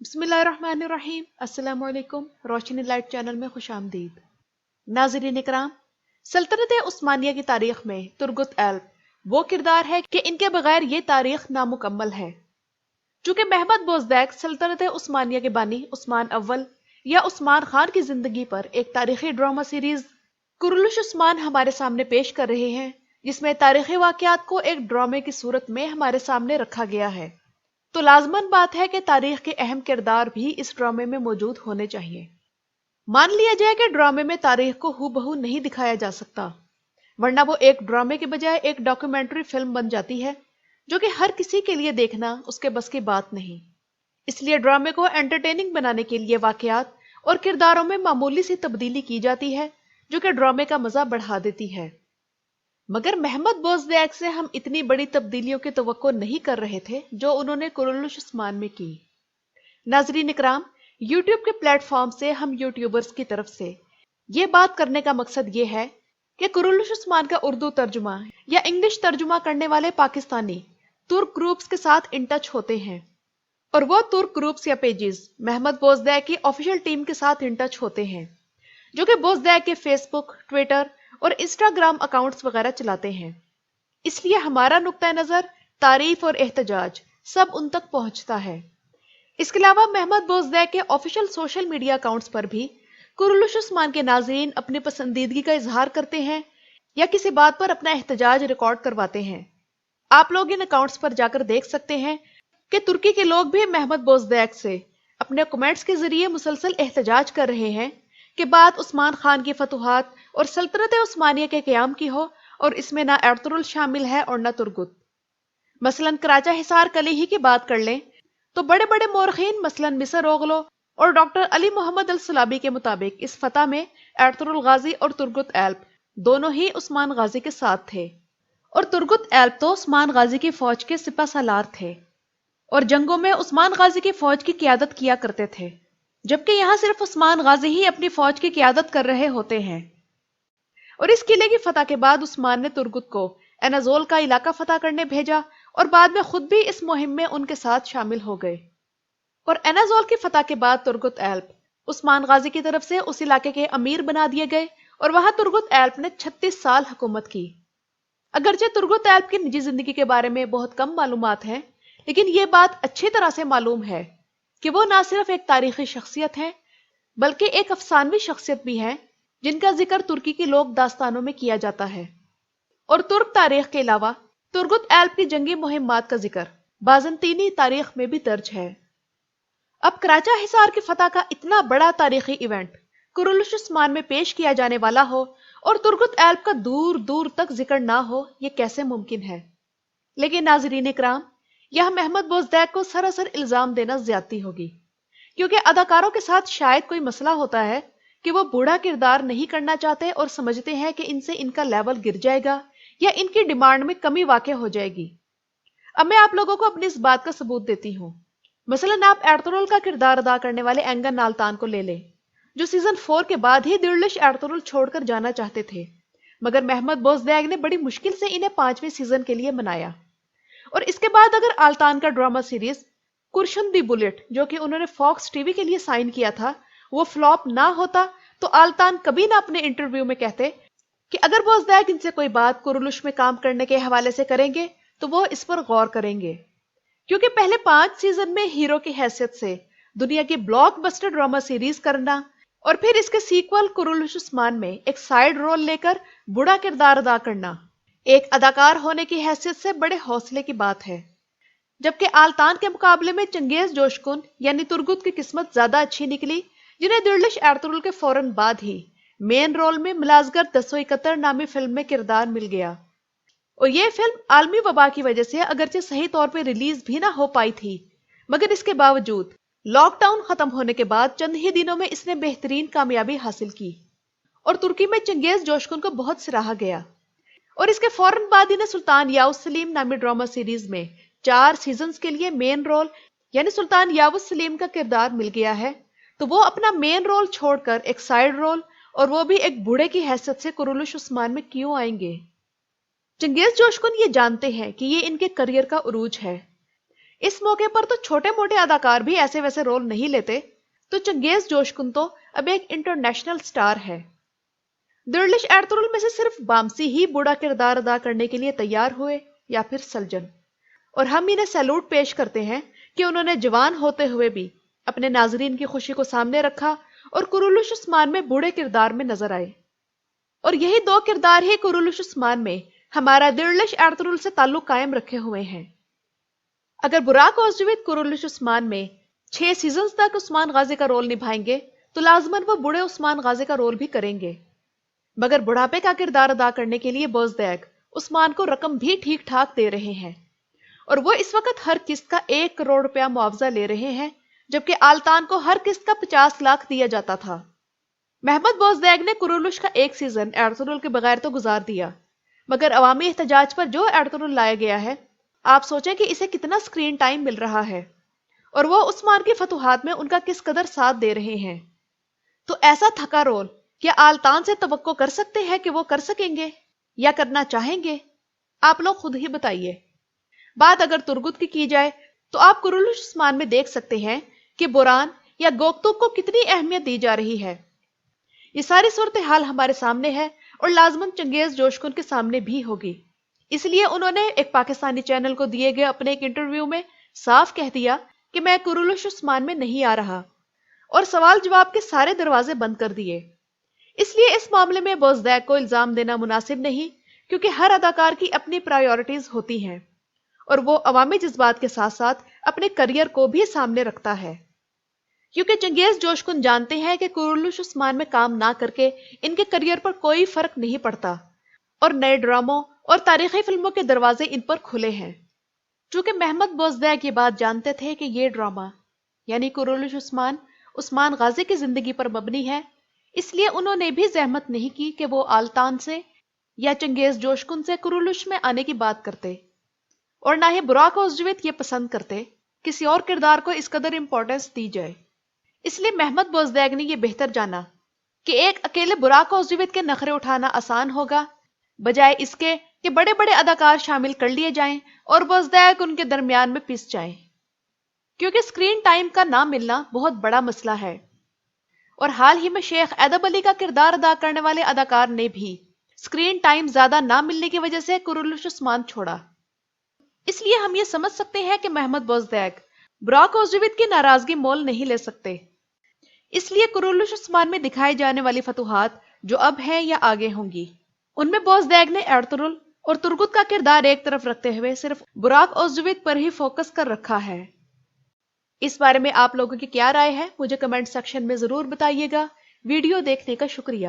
بسم اللہ الرحمن الرحیم۔ السلام علیکم، روشنی لائٹ چینل میں خوش آمدید۔ ناظرین اکرام، سلطنت عثمانیہ کی تاریخ میں ترگت ایلپ وہ کردار ہے کہ ان کے بغیر یہ تاریخ نامکمل ہے۔ چونکہ محمد بوزدیک سلطنت عثمانیہ کے بانی عثمان اول یا عثمان خان کی زندگی پر ایک تاریخی ڈرامہ سیریز کرولش عثمان ہمارے سامنے پیش کر رہے ہیں، جس میں تاریخی واقعات کو ایک ڈرامے کی صورت میں ہمارے سامنے رکھا گیا ہے، تو لازماً بات ہے کہ تاریخ کے اہم کردار بھی اس ڈرامے میں موجود ہونے چاہیے۔ مان لیا جائے کہ ڈرامے میں تاریخ کو ہو بہو نہیں دکھایا جا سکتا، ورنہ وہ ایک ڈرامے کے بجائے ایک ڈاکیومنٹری فلم بن جاتی ہے، جو کہ ہر کسی کے لیے دیکھنا اس کے بس کی بات نہیں۔ اس لیے ڈرامے کو انٹرٹیننگ بنانے کے لیے واقعات اور کرداروں میں معمولی سی تبدیلی کی جاتی ہے، جو کہ ڈرامے کا مزہ بڑھا دیتی ہے۔ مگر محمد بوزدیک سے ہم اتنی بڑی تبدیلیوں کی توقع نہیں کر رہے تھے جو انہوں نے کرولش عثمان میں کی۔ ناظرین اکرام، یوٹیوب کے پلیٹ فارم سے ہم یوٹیوبرز کی طرف سے یہ بات کرنے کا مقصد یہ ہے کہ کرولش عثمان کا اردو ترجمہ یا انگلش ترجمہ کرنے والے پاکستانی ترک گروپس کے ساتھ ان ٹچ ہوتے ہیں، اور وہ ترک گروپس یا پیجز محمد بوزدیک کی آفیشیل ٹیم کے ساتھ ان ٹچ ہوتے ہیں، جو کہ بوزدیک کے فیس بک، ٹویٹر اور انسٹاگرام اکاؤنٹس وغیرہ چلاتے ہیں۔ اس لیے ہمارا نقطہ نظر، تعریف اور احتجاج سب ان تک پہنچتا ہے۔ اس کے علاوہ محمد بوزدیک کے آفیشیل سوشل میڈیا اکاؤنٹس پر بھی کرولش عثمان کے ناظرین اپنی پسندیدگی کا اظہار کرتے ہیں یا کسی بات پر اپنا احتجاج ریکارڈ کرواتے ہیں۔ آپ لوگ ان اکاؤنٹس پر جا کر دیکھ سکتے ہیں کہ ترکی کے لوگ بھی محمد بوزدیک سے اپنے کمنٹس کے ذریعے مسلسل احتجاج کر رہے ہیں کہ بات عثمان خان کی فتوحات اور سلطنت عثمانیہ کے قیام کی ہو، اور اس میں نہ ارطغرل شامل ہے اور نہ ترگت۔ مثلاً کراچا حصار کلی ہی کی بات کر لیں تو بڑے بڑے مورخین مثلاً مصر اوغلو اور ڈاکٹر علی محمد السلابی کے مطابق اس فتح میں ارطغرل غازی اور ترگت ایلپ دونوں ہی عثمان غازی کے ساتھ تھے، اور ترگت ایلپ تو عثمان غازی کی فوج کے سپہ سالار تھے اور جنگوں میں عثمان غازی کی فوج کی قیادت کیا کرتے تھے، جبکہ یہاں صرف عثمان غازی ہی اپنی فوج کی قیادت کر رہے ہوتے ہیں۔ اور اس قلعے کی فتح کے بعد عثمان نے ترگت کو اینازول کا علاقہ فتح کرنے بھیجا، اور بعد میں خود بھی اس مہم میں ان کے ساتھ شامل ہو گئے۔ اور اینازول کی فتح کے بعد ترگت ایلپ عثمان غازی کی طرف سے اس علاقے کے امیر بنا دیے گئے، اور وہاں ترگت ایلپ نے 36 سال حکومت کی۔ اگرچہ ترگت ایلپ کی نجی زندگی کے بارے میں بہت کم معلومات ہیں، لیکن یہ بات اچھی طرح سے معلوم ہے کہ وہ نہ صرف ایک تاریخی شخصیت ہے بلکہ ایک افسانوی شخصیت بھی ہے، جن کا ذکر ترکی کی لوک داستانوں میں کیا جاتا ہے۔ اور ترک تاریخ کے علاوہ ترگت ایلپ کی جنگی مہمات کا ذکر بازنطینی تاریخ میں بھی درج ہے۔ اب کراچا حصار کی فتح کا اتنا بڑا تاریخی ایونٹ کرولش عثمان میں پیش کیا جانے والا ہو اور ترگت ایلپ کا دور دور تک ذکر نہ ہو، یہ کیسے ممکن ہے؟ لیکن ناظرین اکرام، یہاں محمد بوزدیک کو سراسر الزام دینا زیادتی ہوگی، کیونکہ اداکاروں کے ساتھ شاید کوئی مسئلہ ہوتا ہے کہ وہ بوڑھا کردار نہیں کرنا چاہتے اور سمجھتے ہیں کہ ان سے ان کا لیول گر جائے گا یا ان کی ڈیمانڈ میں کمی واقع ہو جائے گی۔ اب میں آپ لوگوں کو اپنی اس بات کا ثبوت دیتی ہوں۔ مثلاً آپ ارطغرل کا کردار ادا کرنے والے اینگن نالتان کو لے لیں، جو سیزن 4 کے بعد ہی دلڈش ارطغرل چھوڑ کر جانا چاہتے تھے، مگر محمد بوزدیک نے بڑی مشکل سے انہیں 5ویں سیزن کے لیے منایا۔ اور اس کے بعد اگر آلتان کا ڈرامہ سیریز کرشن دی بلٹ، جو کہ انہوں نے فاکس ٹی وی کے لیے سائن کیا تھا، وہ فلاپ نہ ہوتا، تو آلتان کبھی نہ اپنے انٹرویو میں کہتے کہ اگر بوزدیک ان سے کوئی بات کرولش میں کام کرنے کے حوالے سے کریں گے تو وہ اس پر غور کریں گے، کیونکہ پہلے 5 سیزن میں ہیرو کی حیثیت سے دنیا کی بلاک بسٹر ڈرامہ سیریز کرنا اور پھر اس کے سیکول کرولش عثمان میں ایک سائیڈ رول لے کر بڑا کردار ادا کرنا ایک اداکار ہونے کی حیثیت سے بڑے حوصلے کی بات ہے۔ جبکہ آلتان کے مقابلے میں چنگیز جوشکن یعنی ترگت کی قسمت زیادہ اچھی نکلی، جنہیں دلڈش ارطغرل کے فوراً بعد ہی مین رول میں ملازگر 1071 نامی فلم میں کردار مل گیا، اور یہ فلم عالمی وبا کی وجہ سے اگرچہ صحیح طور پہ ریلیز بھی نہ ہو پائی تھی، مگر اس کے باوجود لاک ڈاؤن ختم ہونے کے بعد چند ہی دنوں میں اس نے بہترین کامیابی حاصل کی، اور ترکی میں چنگیز جوشکن کو بہت سراہا گیا۔ اور اس کے فوراً بعد انہیں سلطان یاوس سلیم نامی ڈرامہ سیریز میں 4 سیزنز کے لیے مین رول یعنی سلطان یاوس سلیم کا کردار مل گیا ہے، تو وہ اپنا مین رول چھوڑ کر ایک سائیڈ رول اور وہ بھی ایک بوڑھے کی حیثیت سے کرولش عثمان میں کیوں آئیں گے؟ چنگیز جوشکن یہ جانتے ہیں کہ یہ ان کے کریئر کا عروج ہے، اس موقع پر تو چھوٹے موٹے اداکار بھی ایسے ویسے رول نہیں لیتے، تو چنگیز جوشکن تو اب ایک انٹرنیشنل سٹار ہے۔ دردش ایرترول میں سے صرف بامسی ہی بوڑھا کردار ادا کرنے کے لیے تیار ہوئے یا پھر سلجن، اور ہم انہیں سیلوٹ پیش کرتے ہیں کہ انہوں نے جوان ہوتے ہوئے بھی اپنے ناظرین کی خوشی کو سامنے رکھا اور کرولوش عثمان میں بوڑھے کردار میں نظر آئے، اور یہی دو کردار ہی کرولوش عثمان میں ہمارا دردش ایرترول سے تعلق قائم رکھے ہوئے ہیں۔ اگر براک اوزجویت کرولوش عثمان میں 6 سیزنز تک عثمان غازی کا رول نبھائیں گے تو لازماً وہ بوڑھے عثمان غازی کا رول بھی کریں گے، مگر بڑھاپے کا کردار ادا کرنے کے لیے بوزدیگ عثمان کو رقم بھی ٹھیک ٹھاک دے رہے ہیں، اور وہ اس وقت ہر قسط کا 1 کروڑ روپیہ معاوضہ لے رہے ہیں، جبکہ آلتان کو ہر قسط کا 50 لاکھ دیا جاتا تھا۔ محمد بوزدیگ نے کرولوش کا 1 سیزن ایرترول کے بغیر تو گزار دیا، مگر عوامی احتجاج پر جو ایرترول لایا گیا ہے، آپ سوچیں کہ اسے کتنا سکرین ٹائم مل رہا ہے، اور وہ عثمان کی فتوحات میں ان کا کس قدر ساتھ دے رہے ہیں۔ تو ایسا تھکا رول کیا آلتان سے توقع کر سکتے ہیں کہ وہ کر سکیں گے یا کرنا چاہیں گے؟ آپ لوگ خود ہی بتائیے۔ بات اگر ترگت کی جائے تو آپ کرولوش عثمان میں دیکھ سکتے ہیں کہ بوران یا گوکتوک کو کتنی اہمیت دی جا رہی ہے۔ یہ ساری صورتحال ہمارے سامنے ہے اور لازماً چنگیز جوشکن کے سامنے بھی ہوگی، اس لیے انہوں نے ایک پاکستانی چینل کو دیے گئے اپنے ایک انٹرویو میں صاف کہہ دیا کہ میں کرولوش عثمان میں نہیں آ رہا، اور سوال جواب کے سارے دروازے بند کر دیے۔ اس لیے اس معاملے میں بوزدیگ کو الزام دینا مناسب نہیں، کیونکہ ہر اداکار کی اپنی پرائیورٹیز ہوتی ہیں، اور وہ عوامی جذبات کے ساتھ ساتھ اپنے کریئر کو بھی سامنے رکھتا ہے۔ کیونکہ چنگیز جوشکن جانتے ہیں کہ کرولوش عثمان میں کام نہ کر کے ان کے کریئر پر کوئی فرق نہیں پڑتا، اور نئے ڈراموں اور تاریخی فلموں کے دروازے ان پر کھلے ہیں۔ چونکہ محمد بوزدیگ یہ بات جانتے تھے کہ یہ ڈرامہ یعنی کرولوش عثمان عثمان غازی کی زندگی پر مبنی ہے، اس لیے انہوں نے بھی زحمت نہیں کی کہ وہ آلتان سے یا چنگیز جوشکن سے کرولوش میں آنے کی بات کرتے، اور نہ ہی براک اوزجویت یہ پسند کرتے کسی اور کردار کو اس قدر امپورٹنس دی جائے۔ اس لیے محمد بوزدیگ نے یہ بہتر جانا کہ ایک اکیلے براک اوزجویت کے نخرے اٹھانا آسان ہوگا، بجائے اس کے کہ بڑے بڑے اداکار شامل کر لیے جائیں اور بوزدیگ ان کے درمیان میں پس جائیں، کیونکہ سکرین ٹائم کا نہ ملنا بہت بڑا مسئلہ ہے، اور حال ہی میں شیخ ایدب علی کا کردار ادا کرنے والے اداکار نے بھی سکرین ٹائم زیادہ نہ ملنے کی وجہ سے کرولوش عثمان چھوڑا۔ اس لیے ہم یہ سمجھ سکتے ہیں کہ محمد بوزدیگ براک اوزجویت کی ناراضگی مول نہیں لے سکتے، اس لیے کرولوش عثمان میں دکھائی جانے والی فتوحات جو اب ہیں یا آگے ہوں گی، ان میں بوزدیگ نے ایرترول اور ترگت کا کردار ایک طرف رکھتے ہوئے صرف براک اوزجویت پر ہی فوکس کر رکھا ہے۔ اس بارے میں آپ لوگوں کی کیا رائے ہے؟ مجھے کمنٹ سیکشن میں ضرور بتائیے گا۔ ویڈیو دیکھنے کا شکریہ۔